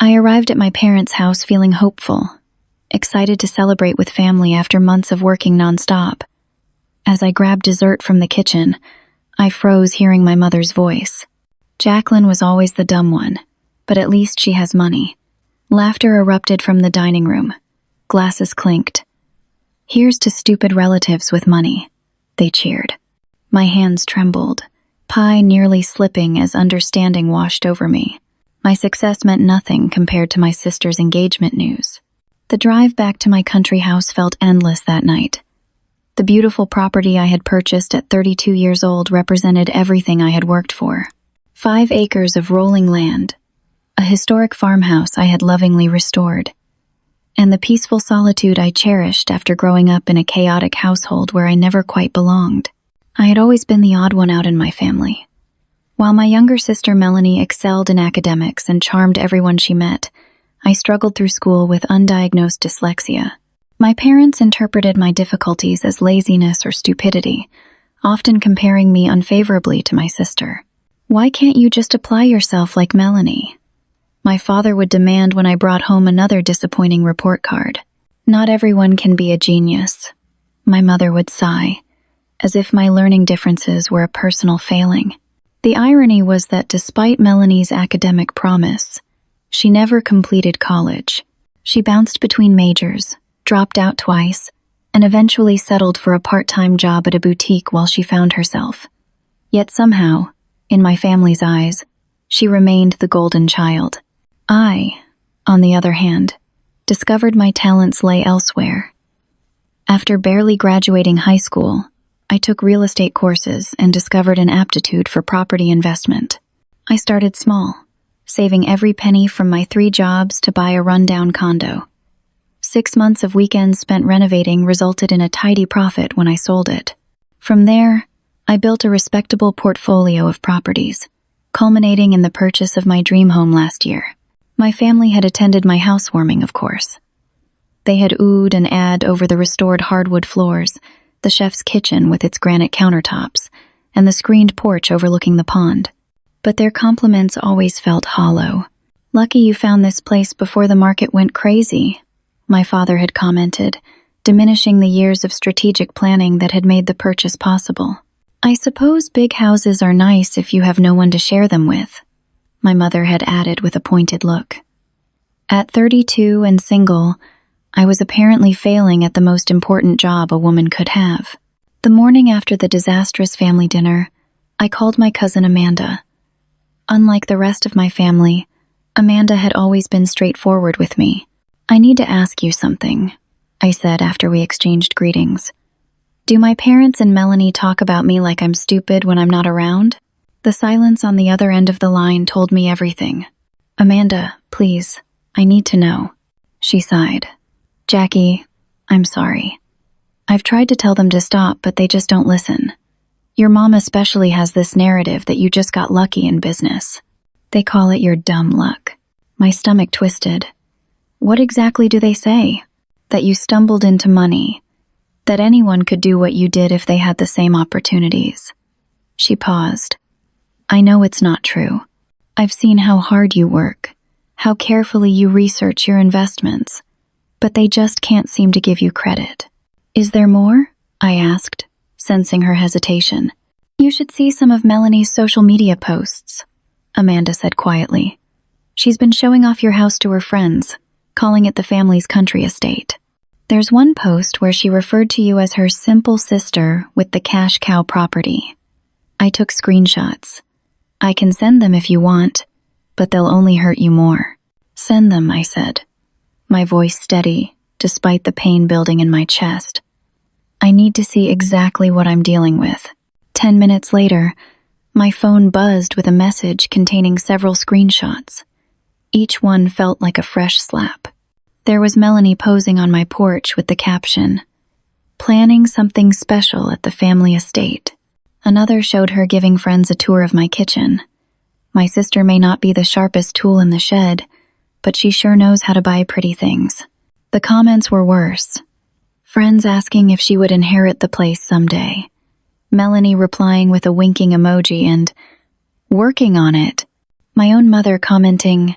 I arrived at my parents' house feeling hopeful, excited to celebrate with family after months of working nonstop. As I grabbed dessert from the kitchen, I froze hearing my mother's voice. Jacqueline was always the dumb one, but at least she has money. Laughter erupted from the dining room. Glasses clinked. "Here's to stupid relatives with money," they cheered. My hands trembled, pie nearly slipping as understanding washed over me. My success meant nothing compared to my sister's engagement news. The drive back to my country house felt endless that night. The beautiful property I had purchased at 32 years old represented everything I had worked for. 5 acres of rolling land, a historic farmhouse I had lovingly restored, and the peaceful solitude I cherished after growing up in a chaotic household where I never quite belonged. I had always been the odd one out in my family. While my younger sister Melanie excelled in academics and charmed everyone she met, I struggled through school with undiagnosed dyslexia. My parents interpreted my difficulties as laziness or stupidity, often comparing me unfavorably to my sister. "Why can't you just apply yourself like Melanie?" my father would demand when I brought home another disappointing report card. "Not everyone can be a genius," my mother would sigh, as if my learning differences were a personal failing. The irony was that despite Melanie's academic promise, she never completed college. She bounced between majors, dropped out twice, and eventually settled for a part-time job at a boutique while she found herself. Yet somehow, in my family's eyes, she remained the golden child. I, on the other hand, discovered my talents lay elsewhere. After barely graduating high school, I took real estate courses and discovered an aptitude for property investment. I started small, saving every penny from my 3 jobs to buy a rundown condo. 6 months of weekends spent renovating resulted in a tidy profit when I sold it. From there, I built a respectable portfolio of properties, culminating in the purchase of my dream home last year. My family had attended my housewarming, of course. They had oohed and ahed over the restored hardwood floors, the chef's kitchen with its granite countertops, and the screened porch overlooking the pond. But their compliments always felt hollow. "Lucky you found this place before the market went crazy," my father had commented, diminishing the years of strategic planning that had made the purchase possible. "I suppose big houses are nice if you have no one to share them with," my mother had added with a pointed look. At 32 and single, I was apparently failing at the most important job a woman could have. The morning after the disastrous family dinner, I called my cousin Amanda. Unlike the rest of my family, Amanda had always been straightforward with me. "I need to ask you something," I said after we exchanged greetings. "Do my parents and Melanie talk about me like I'm stupid when I'm not around?" The silence on the other end of the line told me everything. "Amanda, please, I need to know," she sighed. "Jackie, I'm sorry. I've tried to tell them to stop, but they just don't listen. Your mom especially has this narrative that you just got lucky in business. They call it your dumb luck." My stomach twisted. "What exactly do they say? That you stumbled into money? That anyone could do what you did if they had the same opportunities?" She paused. "I know it's not true. I've seen how hard you work, how carefully you research your investments, but they just can't seem to give you credit." "Is there more?" I asked, sensing her hesitation. "You should see some of Melanie's social media posts," Amanda said quietly. "She's been showing off your house to her friends, calling it the family's country estate. There's one post where she referred to you as her simple sister with the cash cow property. I took screenshots. I can send them if you want, but they'll only hurt you more." "Send them," I said, my voice steady, despite the pain building in my chest. "I need to see exactly what I'm dealing with." 10 minutes later, my phone buzzed with a message containing several screenshots. Each one felt like a fresh slap. There was Melanie posing on my porch with the caption, "Planning something special at the family estate." Another showed her giving friends a tour of my kitchen. My sister may not be the sharpest tool in the shed, but she sure knows how to buy pretty things. The comments were worse. Friends asking if she would inherit the place someday. Melanie replying with a winking emoji and, "Working on it." My own mother commenting,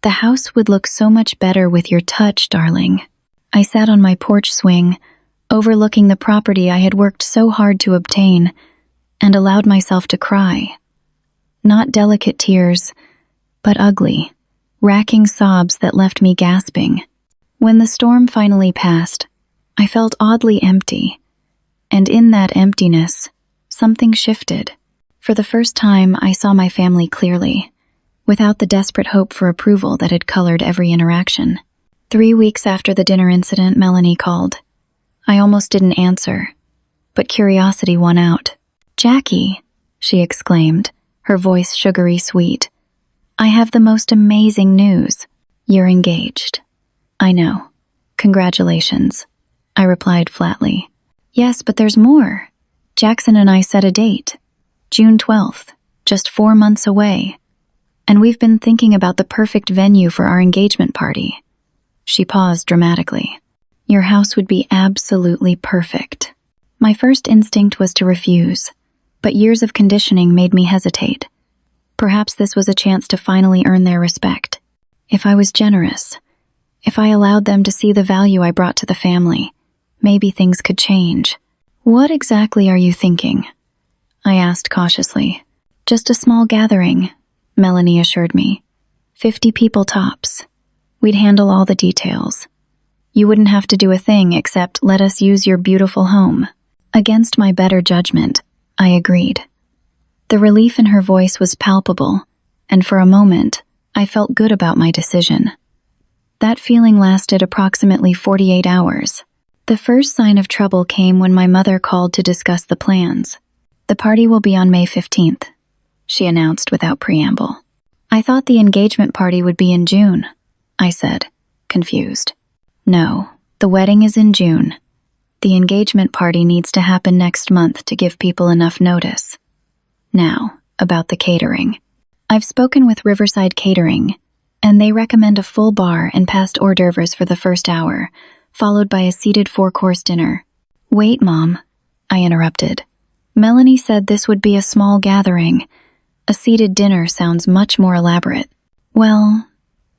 "The house would look so much better with your touch, darling." I sat on my porch swing, overlooking the property I had worked so hard to obtain, and allowed myself to cry. Not delicate tears, but ugly, racking sobs that left me gasping. When the storm finally passed, I felt oddly empty, and in that emptiness, something shifted. For the first time, I saw my family clearly, without the desperate hope for approval that had colored every interaction. 3 weeks after the dinner incident, Melanie called. I almost didn't answer, but curiosity won out. "Jackie," she exclaimed, her voice sugary sweet. "I have the most amazing news. You're engaged." "I know. Congratulations," I replied flatly. "Yes, but there's more. Jackson and I set a date. June 12th, just 4 months away. And we've been thinking about the perfect venue for our engagement party." She paused dramatically. "Your house would be absolutely perfect." My first instinct was to refuse, but years of conditioning made me hesitate. Perhaps this was a chance to finally earn their respect. If I was generous, if I allowed them to see the value I brought to the family, maybe things could change. "What exactly are you thinking?" I asked cautiously. "Just a small gathering," Melanie assured me. 50 people tops. We'd handle all the details. You wouldn't have to do a thing except let us use your beautiful home. Against my better judgment, I agreed. The relief in her voice was palpable, and for a moment, I felt good about my decision. That feeling lasted approximately 48 hours. The first sign of trouble came when my mother called to discuss the plans. "The party will be on May 15th, she announced without preamble. "I thought the engagement party would be in June," I said, confused. "No, the wedding is in June. The engagement party needs to happen next month to give people enough notice." Now, about the catering. I've spoken with Riverside Catering, and they recommend a full bar and past hors d'oeuvres for the first hour, followed by a seated 4-course dinner. "Wait, Mom," I interrupted. "Melanie said this would be a small gathering. A seated dinner sounds much more elaborate." "Well,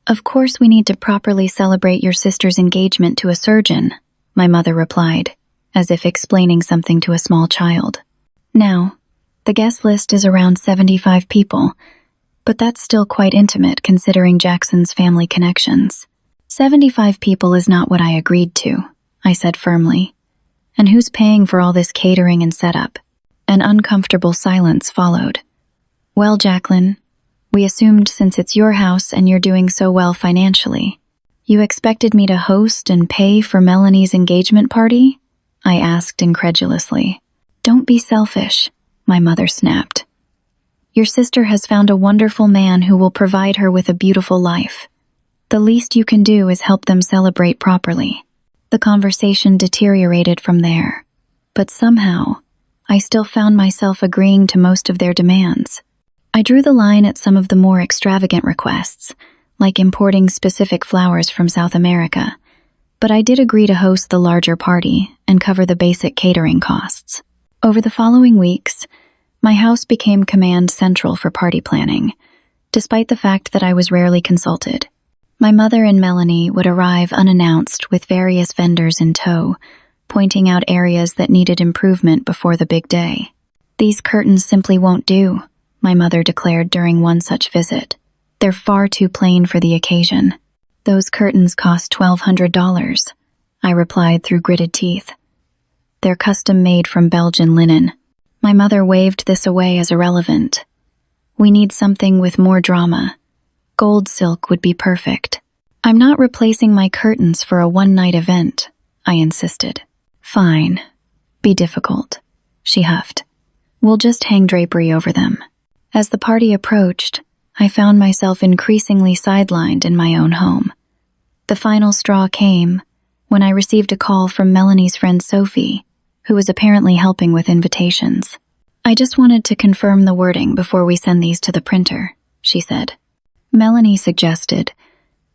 of course we need to properly celebrate your sister's engagement to a surgeon," my mother replied, as if explaining something to a small child. "Now, the guest list is around 75 people, but that's still quite intimate considering Jackson's family connections." 75 people is not what I agreed to," I said firmly. "And who's paying for all this catering and setup?" An uncomfortable silence followed. "Well, Jacqueline, we assumed since it's your house and you're doing so well financially. You expected me to host and pay for Melanie's engagement party?" I asked incredulously. "Don't be selfish," my mother snapped. "Your sister has found a wonderful man who will provide her with a beautiful life. The least you can do is help them celebrate properly." The conversation deteriorated from there, but somehow, I still found myself agreeing to most of their demands. I drew the line at some of the more extravagant requests, like importing specific flowers from South America, but I did agree to host the larger party and cover the basic catering costs. Over the following weeks, my house became command central for party planning, despite the fact that I was rarely consulted. My mother and Melanie would arrive unannounced with various vendors in tow, pointing out areas that needed improvement before the big day. "These curtains simply won't do," my mother declared during one such visit. "They're far too plain for the occasion." "Those curtains cost $1,200, I replied through gritted teeth. "They're custom-made from Belgian linen." My mother waved this away as irrelevant. "We need something with more drama. Gold silk would be perfect." "I'm not replacing my curtains for a one-night event," I insisted. "Fine. Be difficult," she huffed. "We'll just hang drapery over them." As the party approached, I found myself increasingly sidelined in my own home. The final straw came when I received a call from Melanie's friend Sophie, who was apparently helping with invitations. "I just wanted to confirm the wording before we send these to the printer," she said. Melanie suggested,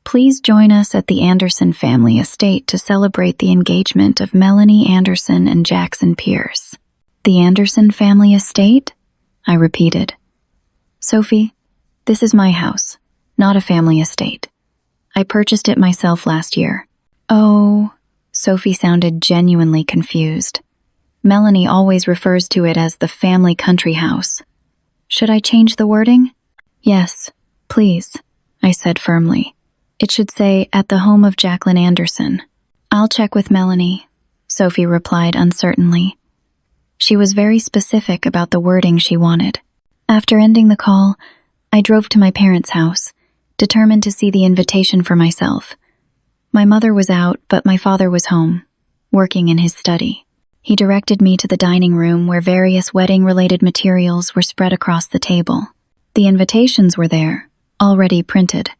"Please join us at the Anderson family estate to celebrate the engagement of Melanie Anderson and Jackson Pierce." "The Anderson family estate?" I repeated. "Sophie, this is my house, not a family estate. I purchased it myself last year. Oh, Sophie sounded genuinely confused. Melanie always refers to it as the family country house. Should I change the wording? Yes, please, I said firmly. It should say, at the home of Jacqueline Anderson. I'll check with Melanie, Sophie replied uncertainly. She was very specific about the wording she wanted. After ending the call, I drove to my parents' house, determined to see the invitation for myself. My mother was out, but my father was home, working in his study. He directed me to the dining room where various wedding-related materials were spread across the table. The invitations were there, already printed.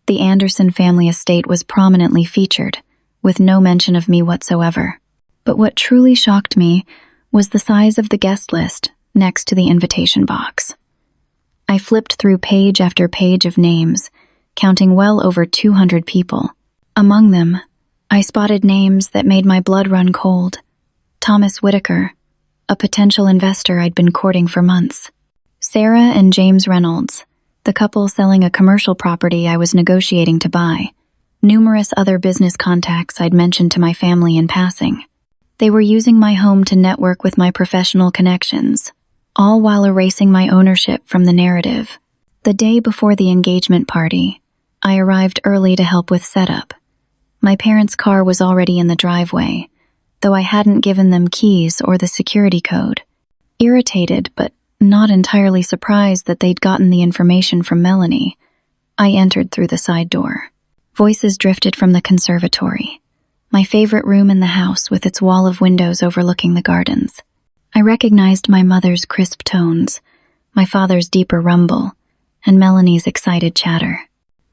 The Anderson family estate was prominently featured, with no mention of me whatsoever. But what truly shocked me was the size of the guest list next to the invitation box. I flipped through page after page of names, counting well over 200 people. Among them, I spotted names that made my blood run cold. Thomas Whitaker, a potential investor I'd been courting for months. Sarah and James Reynolds, the couple selling a commercial property I was negotiating to buy. Numerous other business contacts I'd mentioned to my family in passing. They were using my home to network with my professional connections, all while erasing my ownership from the narrative. The day before the engagement party, I arrived early to help with setup. My parents' car was already in the driveway, though I hadn't given them keys or the security code. Irritated, but not entirely surprised that they'd gotten the information from Melanie, I entered through the side door. Voices drifted from the conservatory, my favorite room in the house with its wall of windows overlooking the gardens. I recognized my mother's crisp tones, my father's deeper rumble, and Melanie's excited chatter.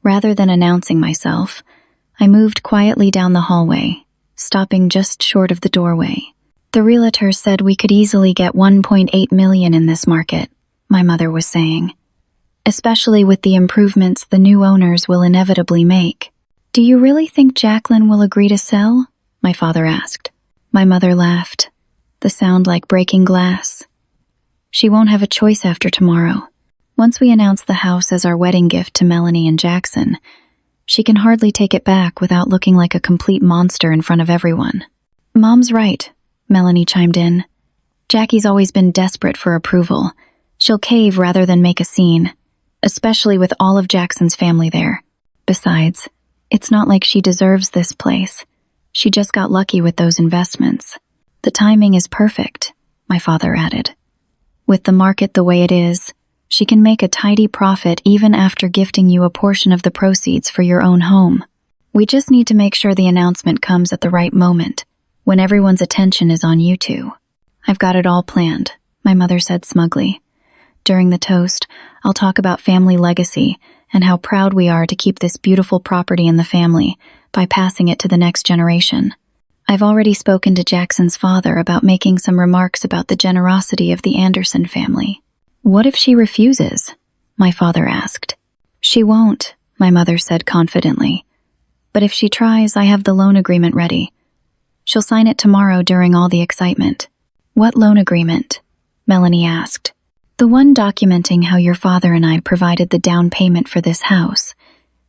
Rather than announcing myself, I moved quietly down the hallway, stopping just short of the doorway. The realtor said we could easily get $1.8 million in this market, my mother was saying, especially with the improvements the new owners will inevitably make. Do you really think Jacqueline will agree to sell? My father asked. My mother laughed, the sound like breaking glass. She won't have a choice after tomorrow. Once we announce the house as our wedding gift to Melanie and Jackson, she can hardly take it back without looking like a complete monster in front of everyone. Mom's right, Melanie chimed in. Jackie's always been desperate for approval. She'll cave rather than make a scene, especially with all of Jackson's family there. Besides, it's not like she deserves this place. She just got lucky with those investments. The timing is perfect, my father added. With the market the way it is, she can make a tidy profit even after gifting you a portion of the proceeds for your own home. We just need to make sure the announcement comes at the right moment, when everyone's attention is on you two. I've got it all planned, my mother said smugly. During the toast, I'll talk about family legacy and how proud we are to keep this beautiful property in the family by passing it to the next generation. I've already spoken to Jackson's father about making some remarks about the generosity of the Anderson family. What if she refuses? My father asked. She won't, my mother said confidently. But if she tries, I have the loan agreement ready. She'll sign it tomorrow during all the excitement. What loan agreement? Melanie asked. The one documenting how your father and I provided the down payment for this house,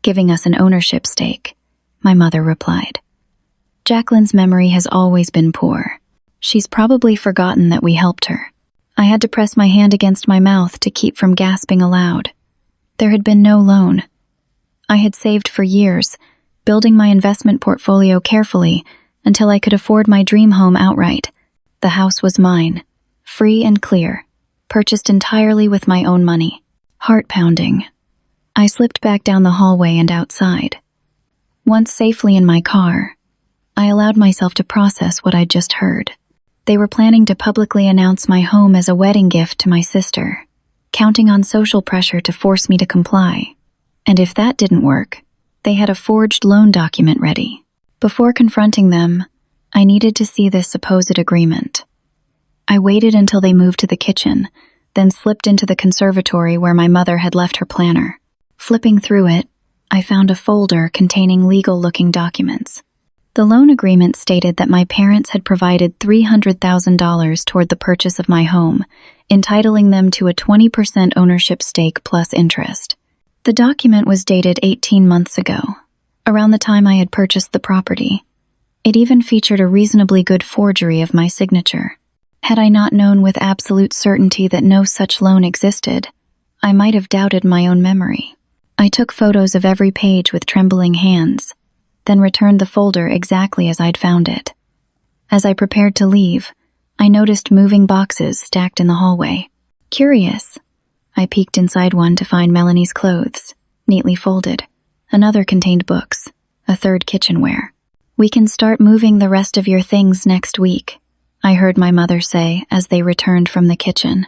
giving us an ownership stake, my mother replied. Jacqueline's memory has always been poor. She's probably forgotten that we helped her. I had to press my hand against my mouth to keep from gasping aloud. There had been no loan. I had saved for years, building my investment portfolio carefully until I could afford my dream home outright. The house was mine, free and clear, purchased entirely with my own money. Heart-pounding. I slipped back down the hallway and outside. Once safely in my car, I allowed myself to process what I'd just heard. They were planning to publicly announce my home as a wedding gift to my sister, counting on social pressure to force me to comply. And if that didn't work, they had a forged loan document ready. Before confronting them, I needed to see this supposed agreement. I waited until they moved to the kitchen, then slipped into the conservatory where my mother had left her planner. Flipping through it, I found a folder containing legal-looking documents. The loan agreement stated that my parents had provided $300,000 toward the purchase of my home, entitling them to a 20% ownership stake plus interest. The document was dated 18 months ago, around the time I had purchased the property. It even featured a reasonably good forgery of my signature. Had I not known with absolute certainty that no such loan existed, I might have doubted my own memory. I took photos of every page with trembling hands, then returned the folder exactly as I'd found it. As I prepared to leave, I noticed moving boxes stacked in the hallway. Curious, I peeked inside one to find Melanie's clothes, neatly folded. Another contained books, a third kitchenware. "We can start moving the rest of your things next week," I heard my mother say as they returned from the kitchen.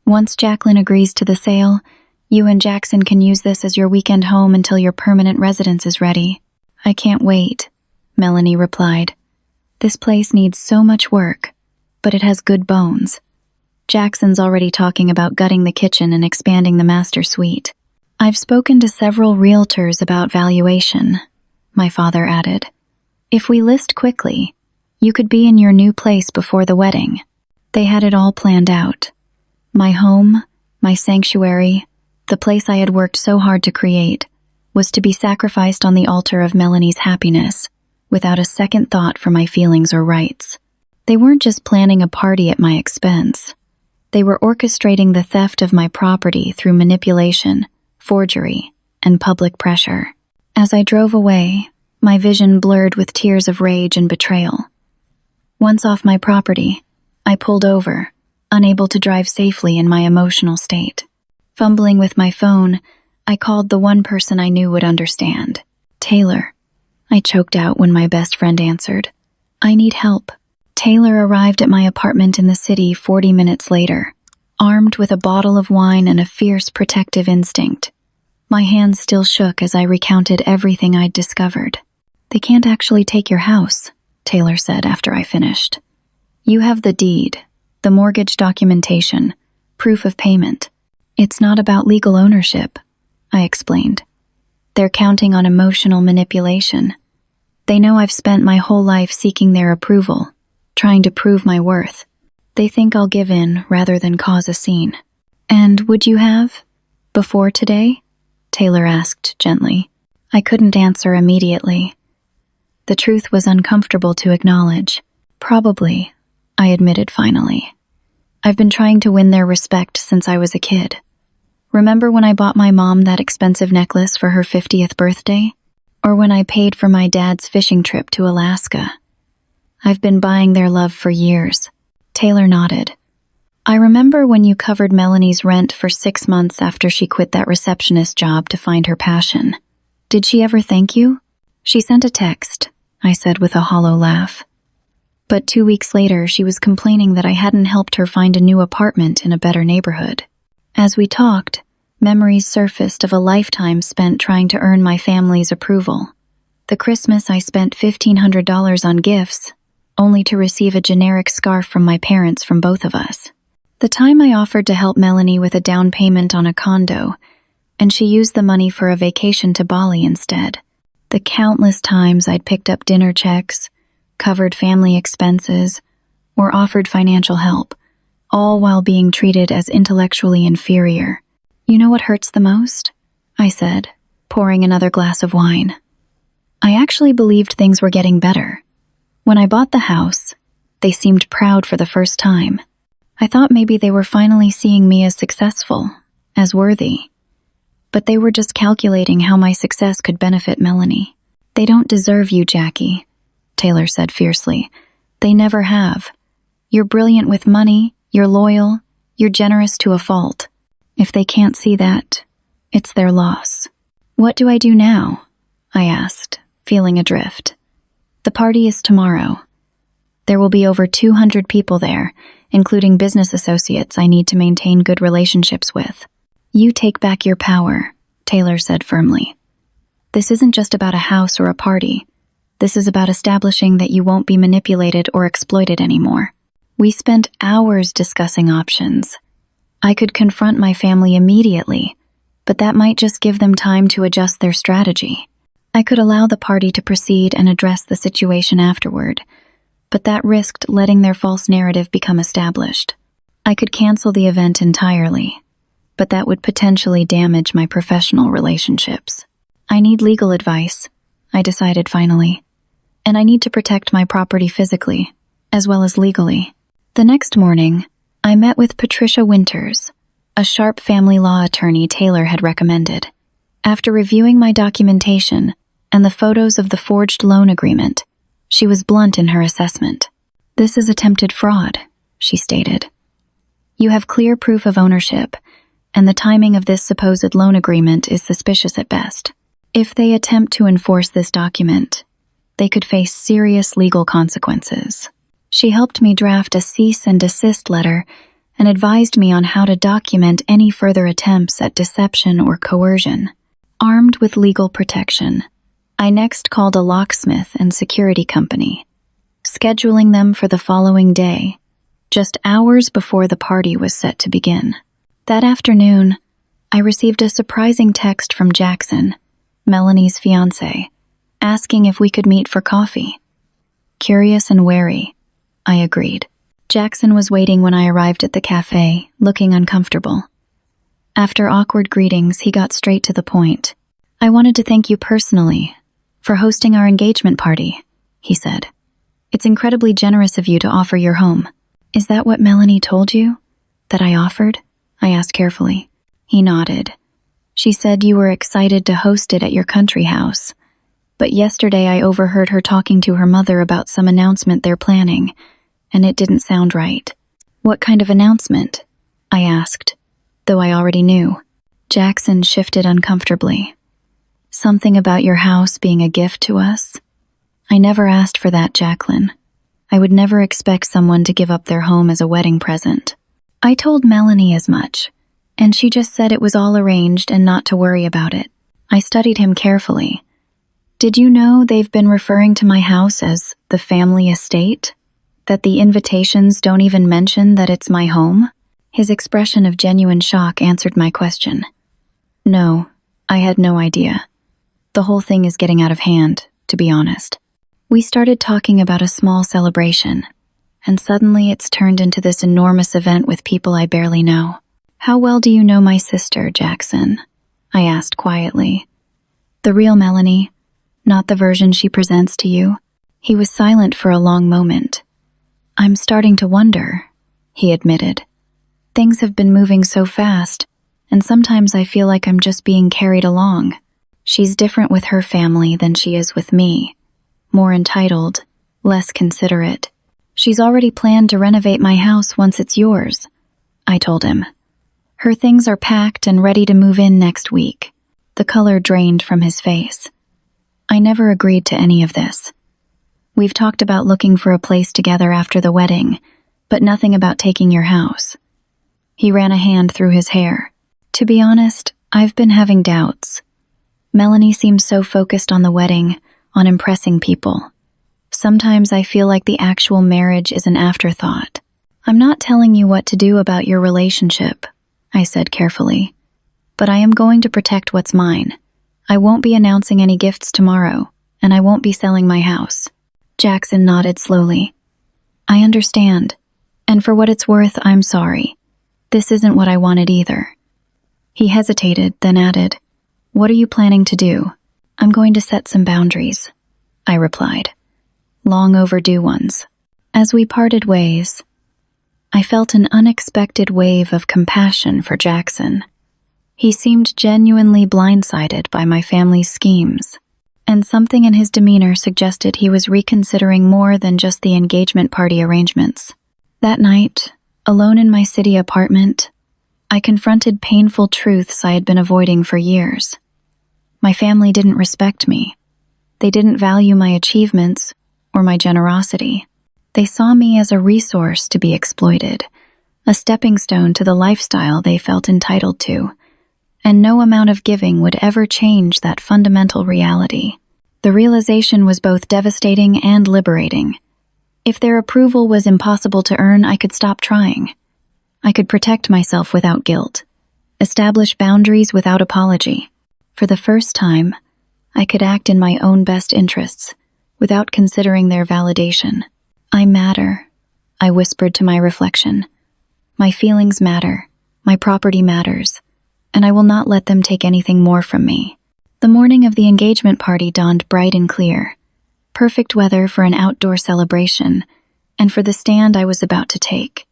"Once Jacqueline agrees to the sale, you and Jackson can use this as your weekend home until your permanent residence is ready." "I can't wait," Melanie replied. "This place needs so much work, but it has good bones. Jackson's already talking about gutting the kitchen and expanding the master suite. I've spoken to several realtors about valuation," my father added. "If we list quickly, you could be in your new place before the wedding." They had it all planned out. My home, my sanctuary, the place I had worked so hard to create, was to be sacrificed on the altar of Melanie's happiness, without a second thought for my feelings or rights. They weren't just planning a party at my expense. They were orchestrating the theft of my property through manipulation, forgery, and public pressure. As I drove away, my vision blurred with tears of rage and betrayal. Once off my property, I pulled over, unable to drive safely in my emotional state. Fumbling with my phone, I called the one person I knew would understand. "Taylor," I choked out when my best friend answered. "I need help." Taylor arrived at my apartment in the city 40 minutes later, armed with a bottle of wine and a fierce protective instinct. My hands still shook as I recounted everything I'd discovered. "They can't actually take your house," Taylor said after I finished. "You have the deed, the mortgage documentation, proof of payment. It's not about legal ownership," I explained. "They're counting on emotional manipulation. They know I've spent my whole life seeking their approval, trying to prove my worth. They think I'll give in rather than cause a scene." "And would you have? Before today?" Taylor asked gently. I couldn't answer immediately. The truth was uncomfortable to acknowledge. "Probably," I admitted finally. "I've been trying to win their respect since I was a kid. Remember when I bought my mom that expensive necklace for her 50th birthday? Or when I paid for my dad's fishing trip to Alaska? I've been buying their love for years." Taylor nodded. "I remember when you covered Melanie's rent for 6 months after she quit that receptionist job to find her passion. Did she ever thank you?" "She sent a text," I said with a hollow laugh. "But 2 weeks later, she was complaining that I hadn't helped her find a new apartment in a better neighborhood." As we talked, memories surfaced of a lifetime spent trying to earn my family's approval. The Christmas I spent $1,500 on gifts, only to receive a generic scarf from my parents from both of us. The time I offered to help Melanie with a down payment on a condo, and she used the money for a vacation to Bali instead. The countless times I'd picked up dinner checks, covered family expenses, or offered financial help, all while being treated as intellectually inferior. "You know what hurts the most?" I said, pouring another glass of wine. "I actually believed things were getting better. When I bought the house, they seemed proud for the first time. I thought maybe they were finally seeing me as successful, as worthy. But they were just calculating how my success could benefit Melanie. They don't deserve you, Jackie," Taylor said fiercely. "They never have. You're brilliant with money, you're loyal, you're generous to a fault. If they can't see that, it's their loss." "What do I do now?" I asked, feeling adrift. "The party is tomorrow. There will be over 200 people there, including business associates I need to maintain good relationships with." "You take back your power," Taylor said firmly. "This isn't just about a house or a party. This is about establishing that you won't be manipulated or exploited anymore." We spent hours discussing options. I could confront my family immediately, but that might just give them time to adjust their strategy. I could allow the party to proceed and address the situation afterward, but that risked letting their false narrative become established. I could cancel the event entirely, but that would potentially damage my professional relationships. "I need legal advice," I decided finally. And I need to protect my property physically, as well as legally. The next morning, I met with Patricia Winters, a sharp family law attorney Taylor had recommended. After reviewing my documentation and the photos of the forged loan agreement, she was blunt in her assessment. "This is attempted fraud," she stated. "You have clear proof of ownership, and the timing of this supposed loan agreement is suspicious at best. If they attempt to enforce this document, they could face serious legal consequences." She helped me draft a cease and desist letter and advised me on how to document any further attempts at deception or coercion. Armed with legal protection, I next called a locksmith and security company, scheduling them for the following day, just hours before the party was set to begin. That afternoon, I received a surprising text from Jackson, Melanie's fiancé, asking if we could meet for coffee. Curious and wary, I agreed. Jackson was waiting when I arrived at the cafe, looking uncomfortable. After awkward greetings, he got straight to the point. "I wanted to thank you personally for hosting our engagement party," he said. "It's incredibly generous of you to offer your home." "Is that what Melanie told you? That I offered?" I asked carefully. He nodded. "She said you were excited to host it at your country house. But yesterday I overheard her talking to her mother about some announcement they're planning, and it didn't sound right." "What kind of announcement?" I asked, though I already knew. Jackson shifted uncomfortably. "Something about your house being a gift to us?" "I never asked for that, Jacqueline. I would never expect someone to give up their home as a wedding present." I told Melanie as much, and she just said it was all arranged and not to worry about it. I studied him carefully. "Did you know they've been referring to my house as the family estate? That the invitations don't even mention that it's my home?" His expression of genuine shock answered my question. "No, I had no idea. The whole thing is getting out of hand, to be honest." We started talking about a small celebration, and suddenly it's turned into this enormous event with people I barely know. "How well do you know my sister, Jackson?" I asked quietly. "The real Melanie, not the version she presents to you." He was silent for a long moment. "I'm starting to wonder," he admitted. "Things have been moving so fast, and sometimes I feel like I'm just being carried along. She's different with her family than she is with me. More entitled, less considerate. She's already planned to renovate my house once it's yours," I told him. "Her things are packed and ready to move in next week." The color drained from his face. "I never agreed to any of this. We've talked about looking for a place together after the wedding, but nothing about taking your house." He ran a hand through his hair. "To be honest, I've been having doubts. Melanie seems so focused on the wedding, on impressing people. Sometimes I feel like the actual marriage is an afterthought." "I'm not telling you what to do about your relationship," I said carefully, "but I am going to protect what's mine. I won't be announcing any gifts tomorrow, and I won't be selling my house." Jackson nodded slowly. "I understand, and for what it's worth, I'm sorry. This isn't what I wanted either." He hesitated, then added, "What are you planning to do?" "I'm going to set some boundaries," I replied. "Long overdue ones." As we parted ways, I felt an unexpected wave of compassion for Jackson. He seemed genuinely blindsided by my family's schemes, and something in his demeanor suggested he was reconsidering more than just the engagement party arrangements. That night, alone in my city apartment, I confronted painful truths I had been avoiding for years. My family didn't respect me. They didn't value my achievements or my generosity. They saw me as a resource to be exploited, a stepping stone to the lifestyle they felt entitled to, and no amount of giving would ever change that fundamental reality. The realization was both devastating and liberating. If their approval was impossible to earn, I could stop trying. I could protect myself without guilt, establish boundaries without apology. For the first time, I could act in my own best interests, without considering their validation. "I matter," I whispered to my reflection. "My feelings matter, my property matters, and I will not let them take anything more from me." The morning of the engagement party dawned bright and clear. Perfect weather for an outdoor celebration, and for the stand I was about to take.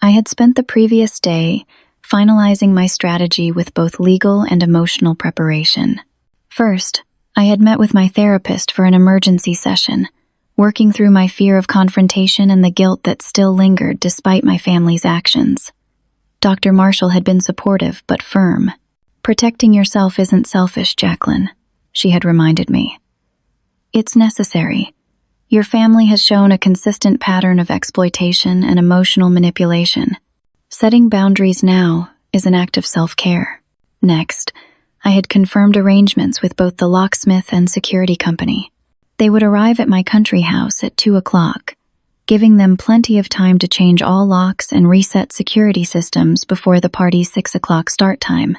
I had spent the previous day finalizing my strategy with both legal and emotional preparation. First, I had met with my therapist for an emergency session, working through my fear of confrontation and the guilt that still lingered despite my family's actions. Dr. Marshall had been supportive but firm. "Protecting yourself isn't selfish, Jacqueline," she had reminded me. "It's necessary. Your family has shown a consistent pattern of exploitation and emotional manipulation. Setting boundaries now is an act of self-care." Next, I had confirmed arrangements with both the locksmith and security company. They would arrive at my country house at 2 o'clock, giving them plenty of time to change all locks and reset security systems before the party's 6 o'clock start time.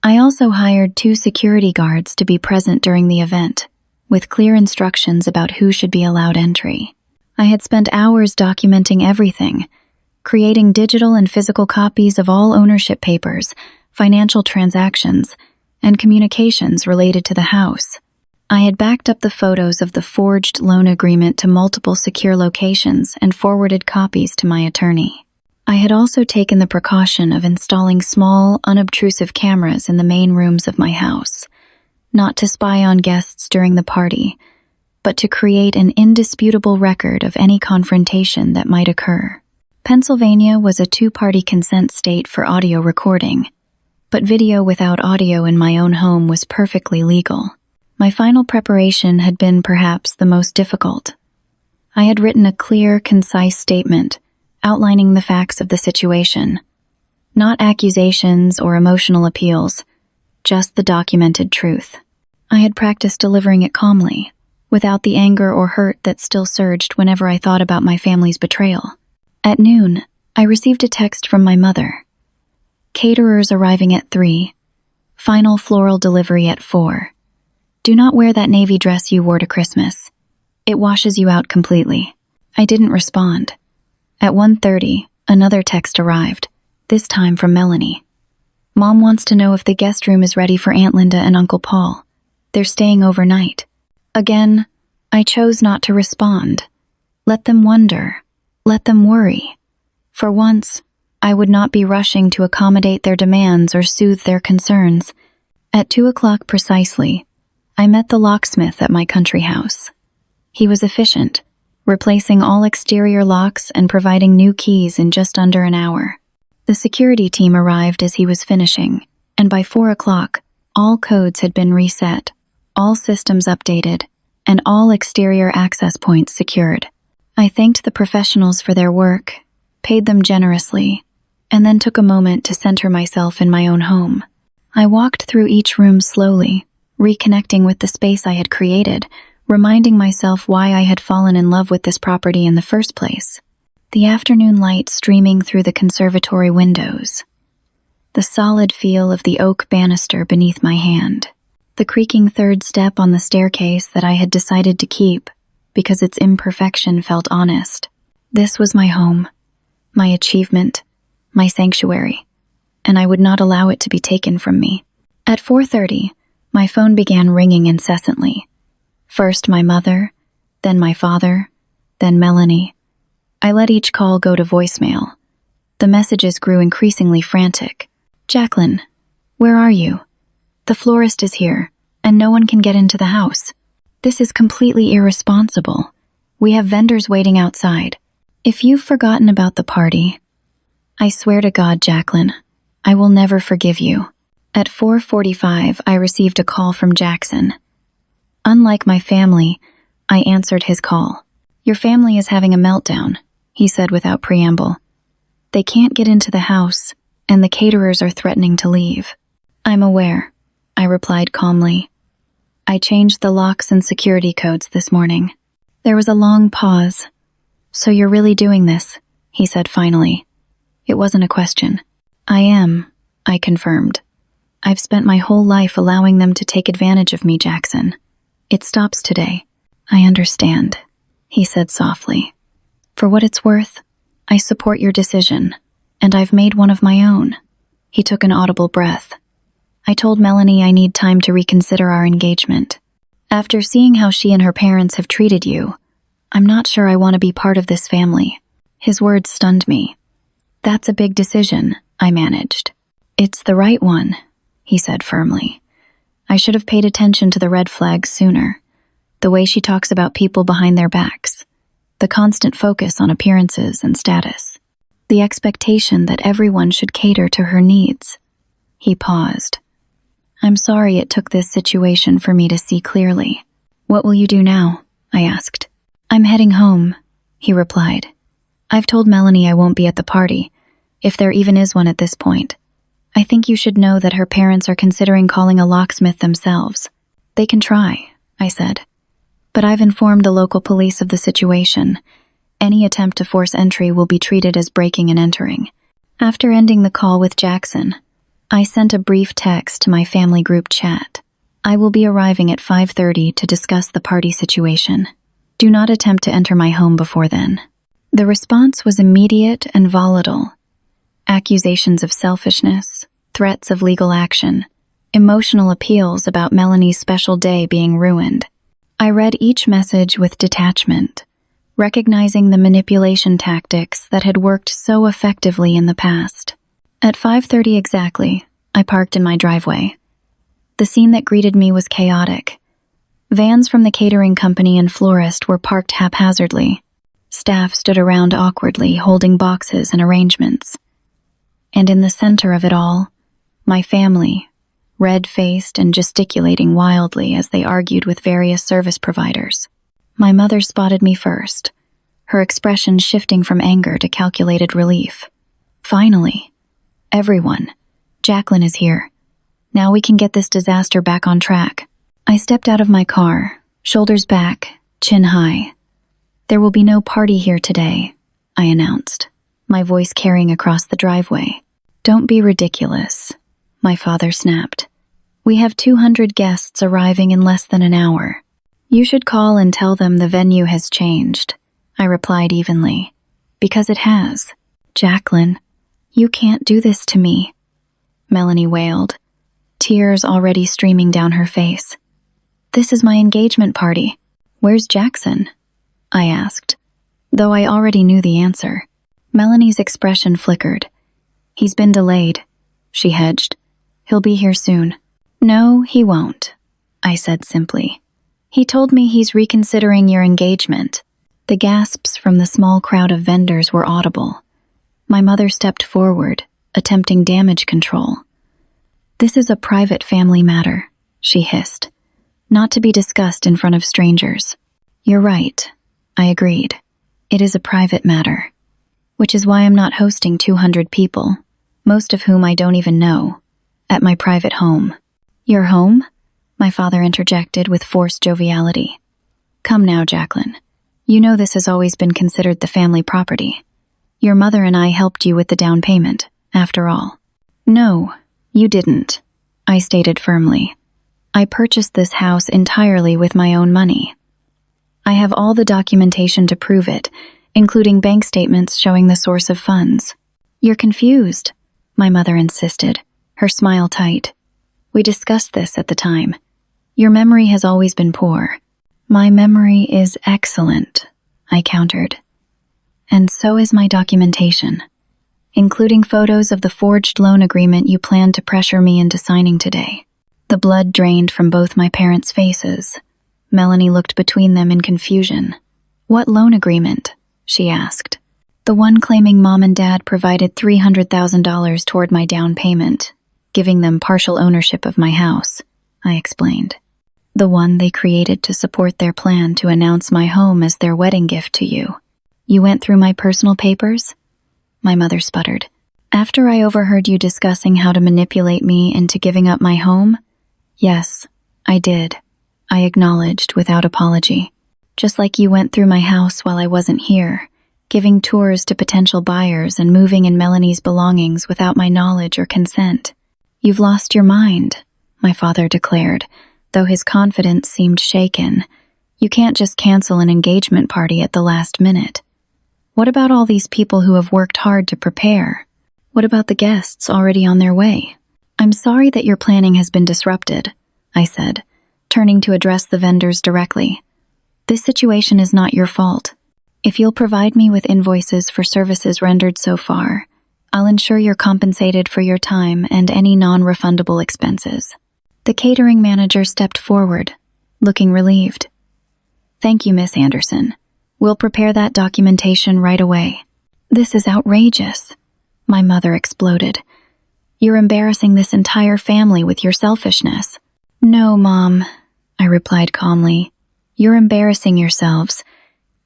I also hired 2 security guards to be present during the event, with clear instructions about who should be allowed entry. I had spent hours documenting everything, creating digital and physical copies of all ownership papers, financial transactions, and communications related to the house. I had backed up the photos of the forged loan agreement to multiple secure locations and forwarded copies to my attorney. I had also taken the precaution of installing small, unobtrusive cameras in the main rooms of my house, not to spy on guests during the party, but to create an indisputable record of any confrontation that might occur. Pennsylvania was a 2-party consent state for audio recording, but video without audio in my own home was perfectly legal. My final preparation had been perhaps the most difficult. I had written a clear, concise statement outlining the facts of the situation. Not accusations or emotional appeals, just the documented truth. I had practiced delivering it calmly, without the anger or hurt that still surged whenever I thought about my family's betrayal. At noon, I received a text from my mother. "Caterers arriving at 3. Final floral delivery at 4. Do not wear that navy dress you wore to Christmas. It washes you out completely." I didn't respond. At 1:30, another text arrived, this time from Melanie. "Mom wants to know if the guest room is ready for Aunt Linda and Uncle Paul. They're staying overnight." Again, I chose not to respond. Let them wonder. Let them worry. For once, I would not be rushing to accommodate their demands or soothe their concerns. At 2 o'clock precisely, I met the locksmith at my country house. He was efficient, replacing all exterior locks and providing new keys in just under an hour. The security team arrived as he was finishing, and by 4 o'clock, all codes had been reset, all systems updated, and all exterior access points secured. I thanked the professionals for their work, paid them generously, and then took a moment to center myself in my own home. I walked through each room slowly, reconnecting with the space I had created, reminding myself why I had fallen in love with this property in the first place. The afternoon light streaming through the conservatory windows. The solid feel of the oak banister beneath my hand. The creaking third step on the staircase that I had decided to keep because its imperfection felt honest. This was my home, my achievement, my sanctuary, and I would not allow it to be taken from me. At 4:30, my phone began ringing incessantly. First my mother, then my father, then Melanie. I let each call go to voicemail. The messages grew increasingly frantic. "Jacqueline, where are you? The florist is here, and no one can get into the house. This is completely irresponsible. We have vendors waiting outside. If you've forgotten about the party, I swear to God, Jacqueline, I will never forgive you." At 4:45, I received a call from Jackson. Unlike my family, I answered his call. "Your family is having a meltdown," he said without preamble. "They can't get into the house, and the caterers are threatening to leave." "I'm aware," I replied calmly. "I changed the locks and security codes this morning." There was a long pause. "So you're really doing this?" he said finally. It wasn't a question. "I am," I confirmed. "I've spent my whole life allowing them to take advantage of me, Jackson. It stops today." "I understand," he said softly. "For what it's worth, I support your decision, and I've made one of my own." He took an audible breath. I told Melanie I need time to reconsider our engagement. After seeing how she and her parents have treated you, I'm not sure I want to be part of this family. His words stunned me. That's a big decision, I managed. It's the right one, he said firmly. I should have paid attention to the red flags sooner. The way she talks about people behind their backs. The constant focus on appearances and status. The expectation that everyone should cater to her needs. He paused. I'm sorry it took this situation for me to see clearly. What will you do now? I asked. I'm heading home, he replied. I've told Melanie I won't be at the party, if there even is one at this point. I think you should know that her parents are considering calling a locksmith themselves. They can try, I said. But I've informed the local police of the situation. Any attempt to force entry will be treated as breaking and entering. After ending the call with Jackson, I sent a brief text to my family group chat. I will be arriving at 5:30 to discuss the party situation. Do not attempt to enter my home before then. The response was immediate and volatile. Accusations of selfishness, threats of legal action, emotional appeals about Melanie's special day being ruined. I read each message with detachment, recognizing the manipulation tactics that had worked so effectively in the past. At 5:30 exactly, I parked in my driveway. The scene that greeted me was chaotic. Vans from the catering company and florist were parked haphazardly. Staff stood around awkwardly, holding boxes and arrangements. And in the center of it all, my family, red-faced and gesticulating wildly as they argued with various service providers. My mother spotted me first, her expression shifting from anger to calculated relief. Finally, everyone, Jacqueline is here. Now we can get this disaster back on track. I stepped out of my car, shoulders back, chin high. There will be no party here today, I announced, my voice carrying across the driveway. Don't be ridiculous, my father snapped. We have 200 guests arriving in less than an hour. You should call and tell them the venue has changed, I replied evenly. Because it has. Jacqueline, you can't do this to me, Melanie wailed, tears already streaming down her face. This is my engagement party. Where's Jackson? I asked, though I already knew the answer. Melanie's expression flickered. He's been delayed, she hedged. He'll be here soon. No, he won't, I said simply. He told me he's reconsidering your engagement. The gasps from the small crowd of vendors were audible. My mother stepped forward, attempting damage control. This is a private family matter, she hissed, not to be discussed in front of strangers. You're right, I agreed. It is a private matter, which is why I'm not hosting 200 people, most of whom I don't even know, at my private home. Your home? My father interjected with forced joviality. Come now, Jacqueline. You know this has always been considered the family property. Your mother and I helped you with the down payment, after all. No, you didn't, I stated firmly. I purchased this house entirely with my own money. I have all the documentation to prove it, including bank statements showing the source of funds. You're confused, my mother insisted, her smile tight. We discussed this at the time. Your memory has always been poor. My memory is excellent, I countered. And so is my documentation, including photos of the forged loan agreement you planned to pressure me into signing today. The blood drained from both my parents' faces. Melanie looked between them in confusion. What loan agreement? She asked. The one claiming Mom and Dad provided $300,000 toward my down payment, giving them partial ownership of my house, I explained. The one they created to support their plan to announce my home as their wedding gift to you. You went through my personal papers? My mother sputtered. After I overheard you discussing how to manipulate me into giving up my home? Yes, I did, I acknowledged without apology. Just like you went through my house while I wasn't here, giving tours to potential buyers and moving in Melanie's belongings without my knowledge or consent. You've lost your mind, my father declared, though his confidence seemed shaken. You can't just cancel an engagement party at the last minute. What about all these people who have worked hard to prepare? What about the guests already on their way? I'm sorry that your planning has been disrupted, I said, turning to address the vendors directly. This situation is not your fault. If you'll provide me with invoices for services rendered so far, I'll ensure you're compensated for your time and any non-refundable expenses. The catering manager stepped forward, looking relieved. Thank you, Miss Anderson. We'll prepare that documentation right away. This is outrageous, my mother exploded. You're embarrassing this entire family with your selfishness. No, Mom, I replied calmly. You're embarrassing yourselves.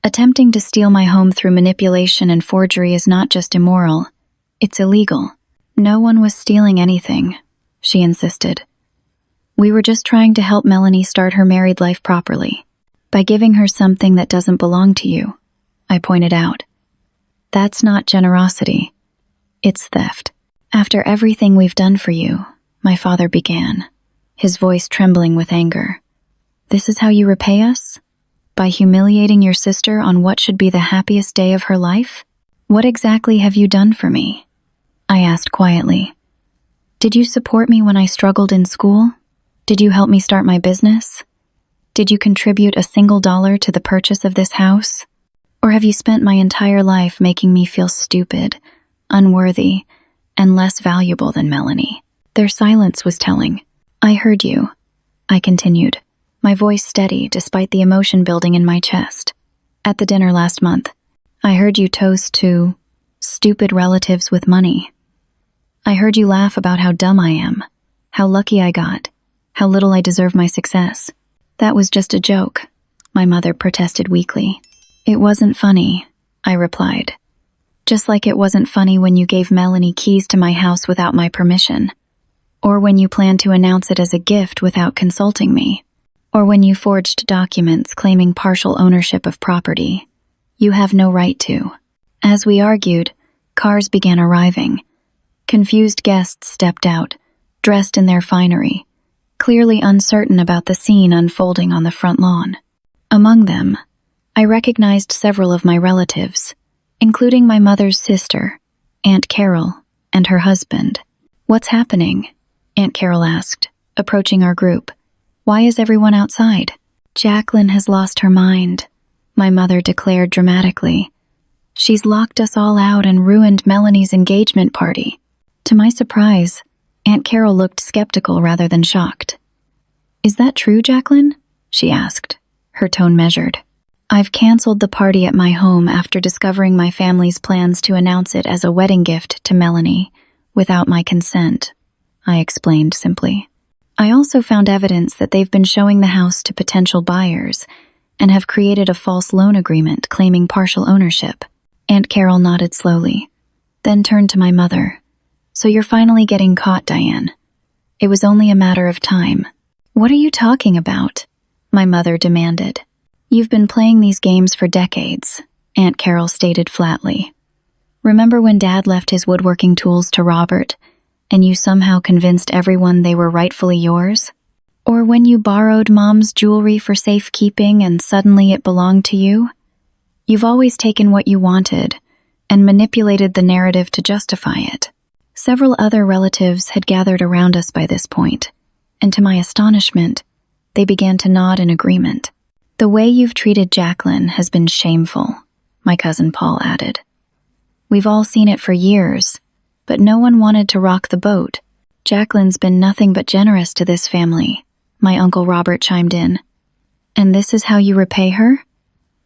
Attempting to steal my home through manipulation and forgery is not just immoral, it's illegal. No one was stealing anything, she insisted. We were just trying to help Melanie start her married life properly. By giving her something that doesn't belong to you, I pointed out. That's not generosity. It's theft. After everything we've done for you, my father began, his voice trembling with anger. This is how you repay us? By humiliating your sister on what should be the happiest day of her life? What exactly have you done for me? I asked quietly. Did you support me when I struggled in school? Did you help me start my business? Did you contribute a single dollar to the purchase of this house? Or have you spent my entire life making me feel stupid, unworthy, and less valuable than Melanie? Their silence was telling. I heard you, I continued, my voice steady despite the emotion building in my chest. At the dinner last month, I heard you toast to stupid relatives with money. I heard you laugh about how dumb I am, how lucky I got, how little I deserve my success. That was just a joke, my mother protested weakly. It wasn't funny, I replied. Just like it wasn't funny when you gave Melanie keys to my house without my permission, or when you planned to announce it as a gift without consulting me, or when you forged documents claiming partial ownership of property. You have no right to. As we argued, cars began arriving. Confused guests stepped out, dressed in their finery, clearly uncertain about the scene unfolding on the front lawn. Among them, I recognized several of my relatives, including my mother's sister, Aunt Carol, and her husband. What's happening? Aunt Carol asked, approaching our group. Why is everyone outside? Jacqueline has lost her mind, my mother declared dramatically. She's locked us all out and ruined Melanie's engagement party. To my surprise, Aunt Carol looked skeptical rather than shocked. Is that true, Jacqueline? She asked, her tone measured. I've canceled the party at my home after discovering my family's plans to announce it as a wedding gift to Melanie, without my consent, I explained simply. I also found evidence that they've been showing the house to potential buyers and have created a false loan agreement claiming partial ownership. Aunt Carol nodded slowly, then turned to my mother. So you're finally getting caught, Diane. It was only a matter of time. What are you talking about? My mother demanded. You've been playing these games for decades, Aunt Carol stated flatly. Remember when Dad left his woodworking tools to Robert, and you somehow convinced everyone they were rightfully yours? Or when you borrowed Mom's jewelry for safekeeping and suddenly it belonged to you? You've always taken what you wanted and manipulated the narrative to justify it. Several other relatives had gathered around us by this point, and to my astonishment, they began to nod in agreement. The way you've treated Jacqueline has been shameful, my cousin Paul added. We've all seen it for years, but no one wanted to rock the boat. Jacqueline's been nothing but generous to this family, my Uncle Robert chimed in. And this is how you repay her?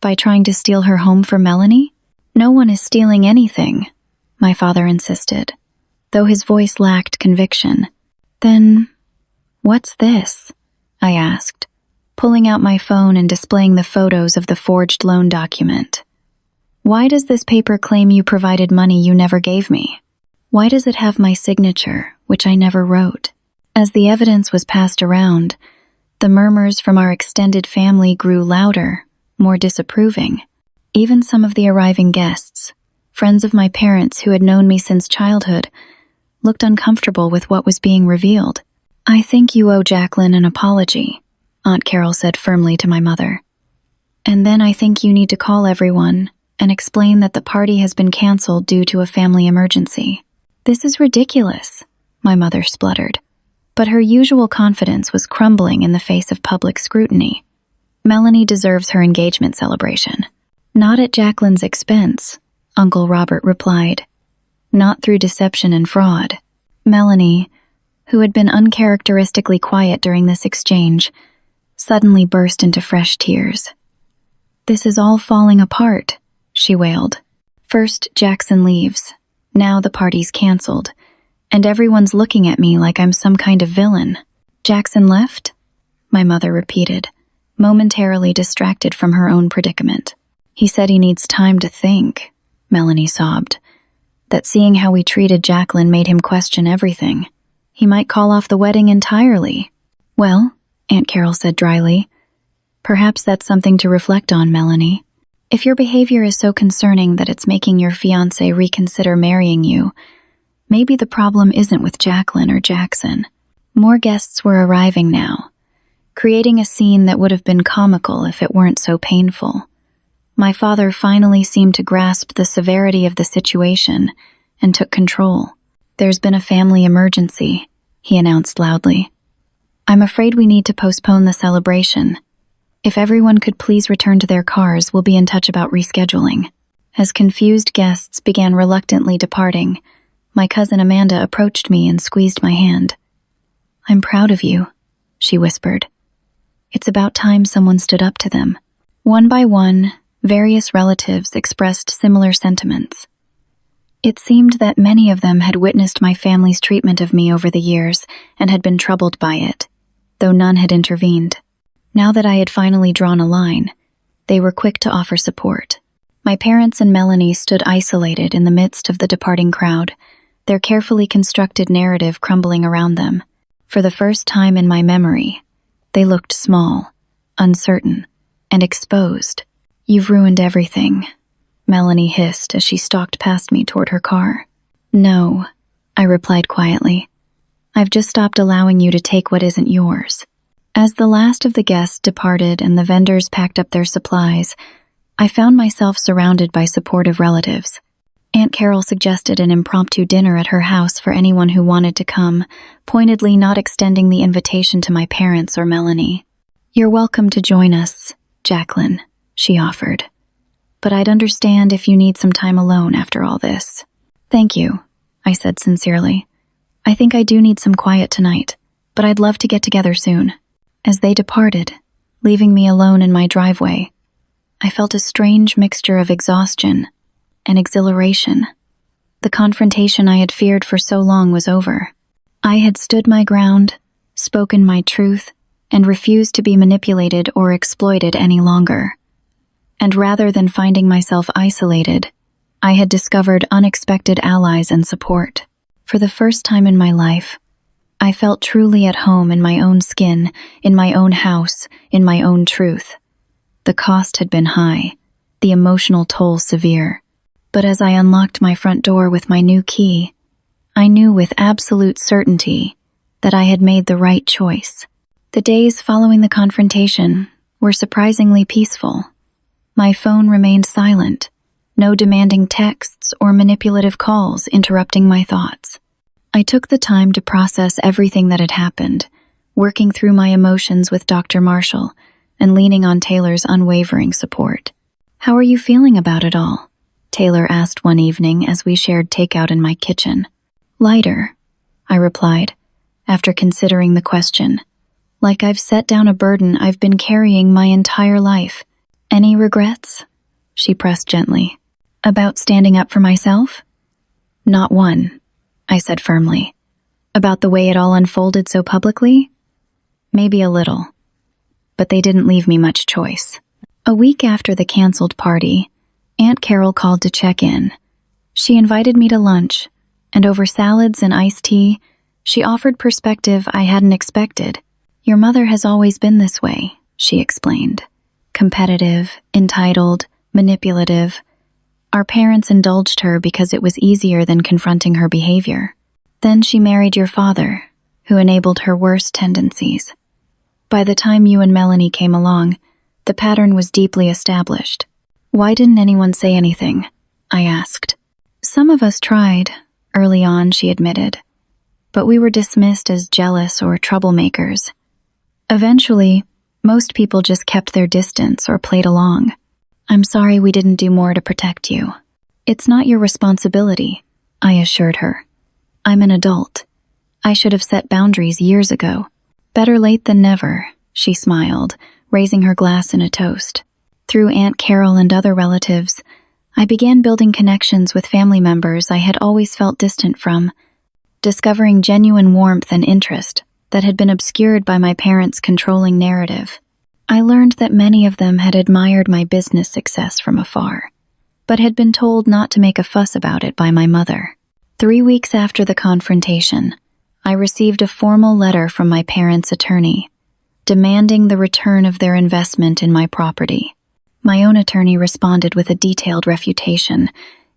By trying to steal her home for Melanie? No one is stealing anything, my father insisted, though his voice lacked conviction. Then, what's this? I asked, pulling out my phone and displaying the photos of the forged loan document. Why does this paper claim you provided money you never gave me? Why does it have my signature, which I never wrote? As the evidence was passed around, the murmurs from our extended family grew louder, more disapproving. Even some of the arriving guests, friends of my parents who had known me since childhood, looked uncomfortable with what was being revealed. I think you owe Jacqueline an apology, Aunt Carol said firmly to my mother. And then I think you need to call everyone and explain that the party has been canceled due to a family emergency. This is ridiculous, my mother spluttered. But her usual confidence was crumbling in the face of public scrutiny. Melanie deserves her engagement celebration. Not at Jacqueline's expense, Uncle Robert replied. Not through deception and fraud. Melanie, who had been uncharacteristically quiet during this exchange, suddenly burst into fresh tears. This is all falling apart, she wailed. First, Jackson leaves. Now the party's canceled. And everyone's looking at me like I'm some kind of villain. Jackson left? My mother repeated, momentarily distracted from her own predicament. He said he needs time to think, Melanie sobbed. That seeing how we treated Jacqueline made him question everything. He might call off the wedding entirely. Well, Aunt Carol said dryly, perhaps that's something to reflect on, Melanie. If your behavior is so concerning that it's making your fiancé reconsider marrying you, maybe the problem isn't with Jacqueline or Jackson. More guests were arriving now, creating a scene that would have been comical if it weren't so painful. My father finally seemed to grasp the severity of the situation and took control. There's been a family emergency, he announced loudly. I'm afraid we need to postpone the celebration. If everyone could please return to their cars, we'll be in touch about rescheduling. As confused guests began reluctantly departing, my cousin Amanda approached me and squeezed my hand. I'm proud of you, she whispered. It's about time someone stood up to them. One by one, various relatives expressed similar sentiments. It seemed that many of them had witnessed my family's treatment of me over the years and had been troubled by it, though none had intervened. Now that I had finally drawn a line, they were quick to offer support. My parents and Melanie stood isolated in the midst of the departing crowd, their carefully constructed narrative crumbling around them. For the first time in my memory, they looked small, uncertain, and exposed. You've ruined everything, Melanie hissed as she stalked past me toward her car. No, I replied quietly. I've just stopped allowing you to take what isn't yours. As the last of the guests departed and the vendors packed up their supplies, I found myself surrounded by supportive relatives. Aunt Carol suggested an impromptu dinner at her house for anyone who wanted to come, pointedly not extending the invitation to my parents or Melanie. You're welcome to join us, Jacqueline, she offered. But I'd understand if you need some time alone after all this. Thank you, I said sincerely. I think I do need some quiet tonight, but I'd love to get together soon. As they departed, leaving me alone in my driveway, I felt a strange mixture of exhaustion and exhilaration. The confrontation I had feared for so long was over. I had stood my ground, spoken my truth, and refused to be manipulated or exploited any longer. And rather than finding myself isolated, I had discovered unexpected allies and support. For the first time in my life, I felt truly at home in my own skin, in my own house, in my own truth. The cost had been high, the emotional toll severe. But as I unlocked my front door with my new key, I knew with absolute certainty that I had made the right choice. The days following the confrontation were surprisingly peaceful. My phone remained silent, no demanding texts or manipulative calls interrupting my thoughts. I took the time to process everything that had happened, working through my emotions with Dr. Marshall and leaning on Taylor's unwavering support. How are you feeling about it all? Taylor asked one evening as we shared takeout in my kitchen. Lighter, I replied, after considering the question. Like I've set down a burden I've been carrying my entire life. Any regrets? She pressed gently. About standing up for myself? Not one, I said firmly. About the way it all unfolded so publicly? Maybe a little. But they didn't leave me much choice. A week after the canceled party, Aunt Carol called to check in. She invited me to lunch, and over salads and iced tea, she offered perspective I hadn't expected. Your mother has always been this way, she explained. Competitive, entitled, manipulative. Our parents indulged her because it was easier than confronting her behavior. Then she married your father, who enabled her worst tendencies. By the time you and Melanie came along, the pattern was deeply established. Why didn't anyone say anything? I asked. Some of us tried, early on, she admitted. but we were dismissed as jealous or troublemakers. Eventually, most people just kept their distance or played along. I'm sorry we didn't do more to protect you. It's not your responsibility, I assured her. I'm an adult. I should have set boundaries years ago. Better late than never, she smiled, raising her glass in a toast. Through Aunt Carol and other relatives, I began building connections with family members I had always felt distant from, discovering genuine warmth and interest that had been obscured by my parents' controlling narrative. I learned that many of them had admired my business success from afar, but had been told not to make a fuss about it by my mother. 3 weeks after the confrontation, I received a formal letter from my parents' attorney, demanding the return of their investment in my property. My own attorney responded with a detailed refutation,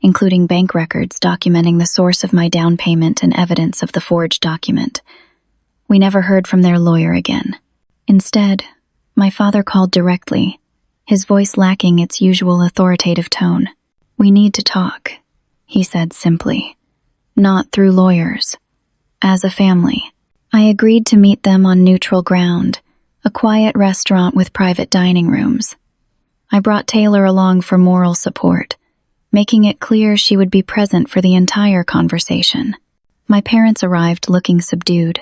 including bank records documenting the source of my down payment and evidence of the forged document. We never heard from their lawyer again. Instead, my father called directly, his voice lacking its usual authoritative tone. "We need to talk," he said simply. "Not through lawyers. As a family." I agreed to meet them on neutral ground, a quiet restaurant with private dining rooms. I brought Taylor along for moral support, making it clear she would be present for the entire conversation. My parents arrived looking subdued.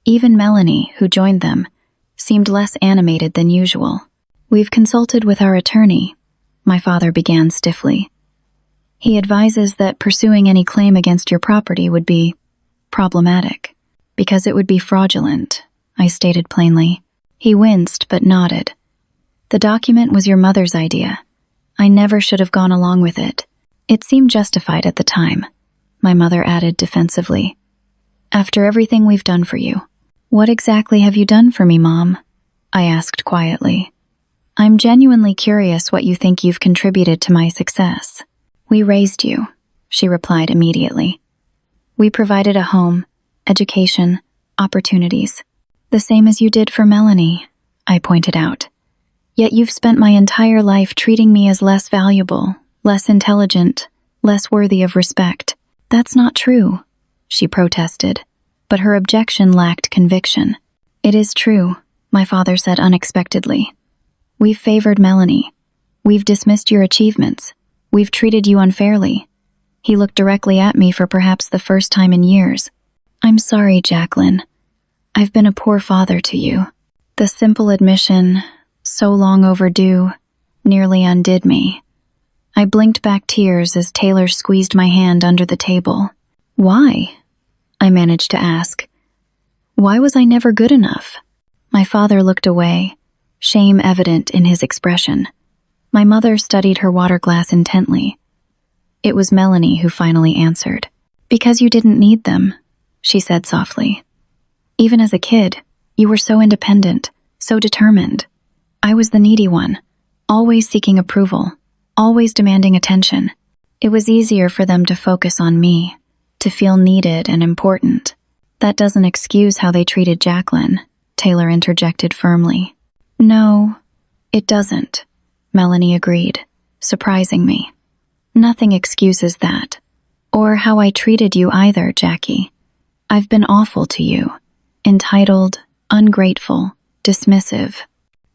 Even Melanie, who joined them, seemed less animated than usual. "We've consulted with our attorney," my father began stiffly. "He advises that pursuing any claim against your property would be problematic, because it would be fraudulent," I stated plainly. He winced but nodded. "The document was your mother's idea. I never should have gone along with it. It seemed justified at the time," my mother added defensively. "After everything we've done for you." "What exactly have you done for me, Mom?" I asked quietly. "I'm genuinely curious what you think you've contributed to my success." "We raised you," she replied immediately. "We provided a home, education, opportunities. The same as you did for Melanie," I pointed out. "Yet you've spent my entire life treating me as less valuable, less intelligent, less worthy of respect." "That's not true," she protested, but her objection lacked conviction. "It is true," my father said unexpectedly. "We've favored Melanie. We've dismissed your achievements. We've treated you unfairly." He looked directly at me for perhaps the first time in years. "I'm sorry, Jacqueline. I've been a poor father to you." The simple admission, so long overdue, nearly undid me. I blinked back tears as Taylor squeezed my hand under the table. "Why?" I managed to ask. "Why was I never good enough?" My father looked away, shame evident in his expression. My mother studied her water glass intently. It was Melanie who finally answered. "Because you didn't need them," she said softly. "Even as a kid, you were so independent, so determined. I was the needy one, always seeking approval, always demanding attention. It was easier for them to focus on me, to feel needed and important." "That doesn't excuse how they treated Jacqueline," Taylor interjected firmly. "No, it doesn't," Melanie agreed, surprising me. "Nothing excuses that. Or how I treated you either, Jackie. I've been awful to you. Entitled, ungrateful, dismissive."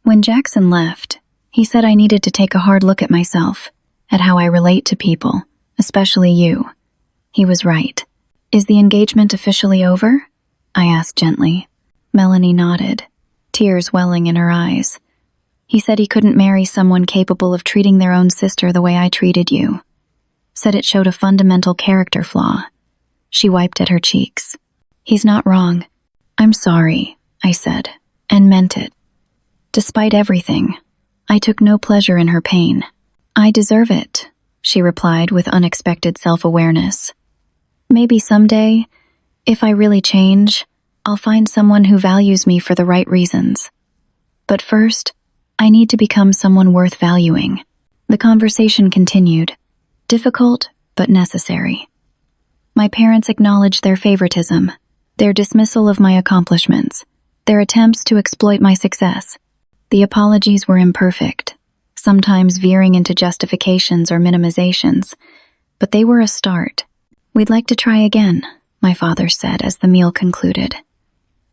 When Jackson left, he said I needed to take a hard look at myself, at how I relate to people, especially you. He was right. "Is the engagement officially over?" I asked gently. Melanie nodded, tears welling in her eyes. "He said he couldn't marry someone capable of treating their own sister the way I treated you. Said it showed a fundamental character flaw." She wiped at her cheeks. "He's not wrong. I'm sorry," I said, and meant it. Despite everything, I took no pleasure in her pain. "I deserve it," she replied with unexpected self-awareness. "Maybe someday, if I really change, I'll find someone who values me for the right reasons. But first, I need to become someone worth valuing." The conversation continued, difficult but necessary. My parents acknowledged their favoritism, their dismissal of my accomplishments, their attempts to exploit my success. The apologies were imperfect, sometimes veering into justifications or minimizations, but they were a start. "We'd like to try again," my father said as the meal concluded.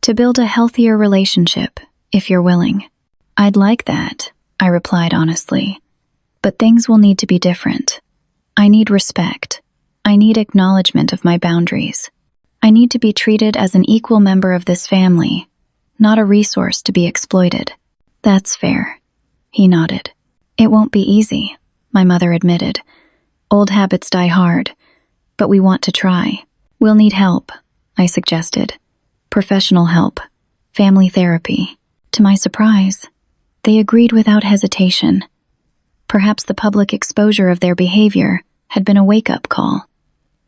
To build a healthier relationship, if you're willing. I'd like that, I replied honestly. But things will need to be different. I need respect. I need acknowledgement of my boundaries. I need to be treated as an equal member of this family, not a resource to be exploited. That's fair. He nodded. It won't be easy, my mother admitted. Old habits die hard, but we want to try. We'll need help, I suggested. Professional help. Family therapy. To my surprise, they agreed without hesitation. Perhaps the public exposure of their behavior had been a wake-up call.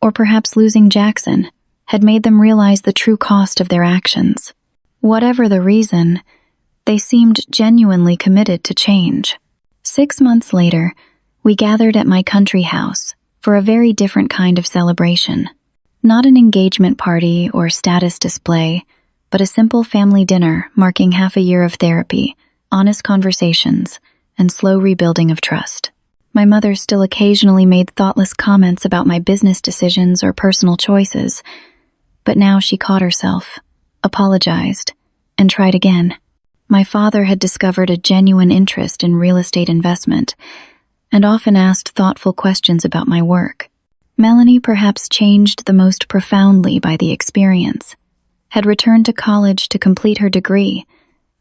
Or perhaps losing Jackson had made them realize the true cost of their actions. Whatever the reason, they seemed genuinely committed to change. 6 months later, we gathered at my country house for a very different kind of celebration. Not an engagement party or status display, but a simple family dinner marking half a year of therapy, honest conversations, and slow rebuilding of trust. My mother still occasionally made thoughtless comments about my business decisions or personal choices, but now she caught herself, apologized, and tried again. My father had discovered a genuine interest in real estate investment and often asked thoughtful questions about my work. Melanie, perhaps changed the most profoundly by the experience, had returned to college to complete her degree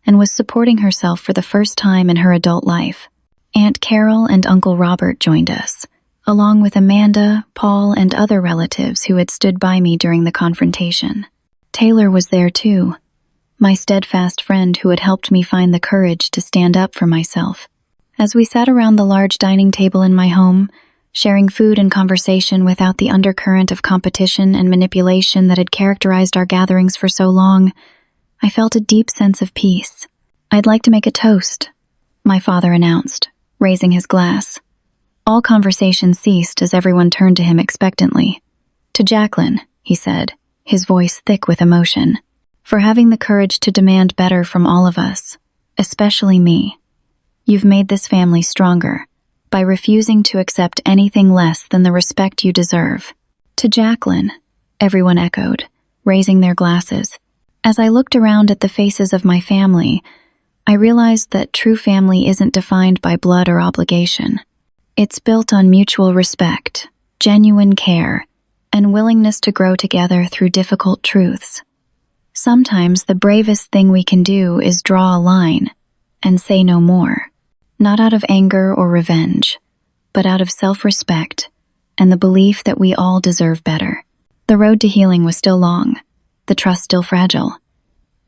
and was supporting herself for the first time in her adult life. Aunt Carol and Uncle Robert joined us, along with Amanda, Paul, and other relatives who had stood by me during the confrontation. Taylor was there too, my steadfast friend who had helped me find the courage to stand up for myself. As we sat around the large dining table in my home, sharing food and conversation without the undercurrent of competition and manipulation that had characterized our gatherings for so long, I felt a deep sense of peace. I'd like to make a toast, my father announced, raising his glass. All conversation ceased as everyone turned to him expectantly. To Jacqueline, he said, his voice thick with emotion, for having the courage to demand better from all of us, especially me. You've made this family stronger by refusing to accept anything less than the respect you deserve. To Jacqueline, everyone echoed, raising their glasses. As I looked around at the faces of my family, I realized that true family isn't defined by blood or obligation. It's built on mutual respect, genuine care, and willingness to grow together through difficult truths. Sometimes the bravest thing we can do is draw a line and say no more, not out of anger or revenge, but out of self-respect and the belief that we all deserve better. The road to healing was still long, the trust still fragile,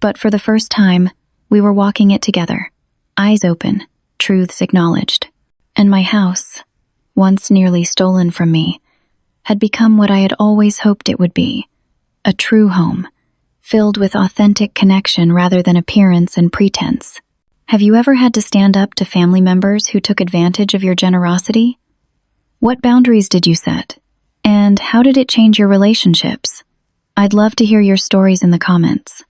but for the first time, we were walking it together, eyes open, truths acknowledged. And my house, once nearly stolen from me, had become what I had always hoped it would be, a true home, filled with authentic connection rather than appearance and pretense. Have you ever had to stand up to family members who took advantage of your generosity? What boundaries did you set? And how did it change your relationships? I'd love to hear your stories in the comments.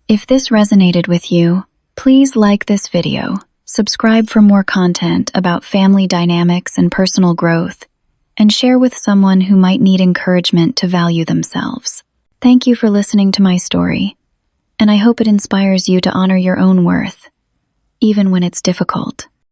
If this resonated with you, please like this video, subscribe for more content about family dynamics and personal growth, and share with someone who might need encouragement to value themselves. Thank you for listening to my story, and I hope it inspires you to honor your own worth, even when it's difficult.